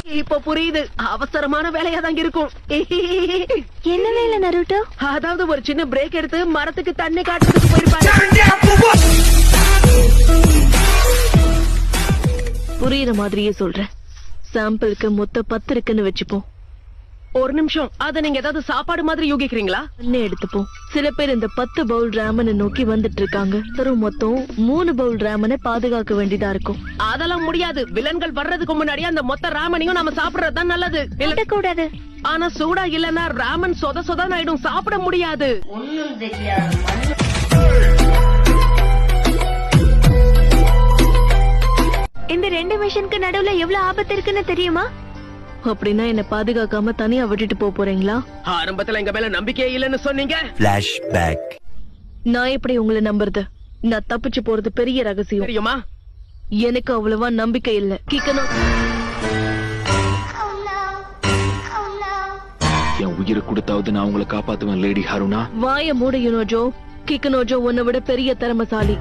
இப்ப புரியுது, அவசரமான வேலையா தான் இருக்கும். என்ன வேலை நருட்டோ? அதாவது ஒரு சின்ன பிரேக் எடுத்து மரத்துக்கு தண்ணி காட்டுறதுக்கு போயிருப்பாங்க. புரியுற மாதிரியே சொல்றேன். சாம்பிளுக்கு மொத்த 10 இருக்குன்னு வச்சுப்போம். ஒரு நிமிஷம், அத நீங்க ஏதாவது சாப்பாடு மாதிரி யூகிக்கிறீங்களா? என்ன எடுத்துப்போம். சில பேர் இந்த 10 பவுல் ராமனை நோக்கி வந்துட்டு இருக்காங்க. மொத்தம் 3 பவுல் ராமனை பாதுகாக்க வேண்டியதா இருக்கும். அதெல்லாம் முடியாது. வில்லன்கள் வர்றதுக்கு முன்னாடியே அந்த மொத்த ராமனையும் நம்ம சாப்பிடறதுதான் நல்லது. கூடாது. ஆனா சூடா இல்லன்னா ராமன் சொத சொதான் ஆயிடும், சாப்பிட முடியாது. இந்த 2 மிஷனுக்கு நடுவுல எவ்வளவு ஆபத்து இருக்குன்னு தெரியுமா? அப்படின்னா என்ன பாதுகாக்காம தனியா விட்டுட்டு போறீங்களா? ஆரம்பத்துல எங்க மேல நம்பிக்கையே இல்லன்னு சொன்னீங்க. ஃபிளாஷ்பேக். நான் எப்படி உங்களை நம்புறது? நான் தப்பிச்சு போறது பெரிய ரகசியம் தெரியுமா? எனக்கு அவ்வளவா நம்பிக்கை இல்ல. கிக்கனோ என் உயிரை கொடுத்தாவது நான் உங்களை காப்பாத்துவேன் லேடி ஹருணா. வாய மூட யுனோஜோ. கிக்கனோஜோ உன்னை விட பெரிய திறமசாலி.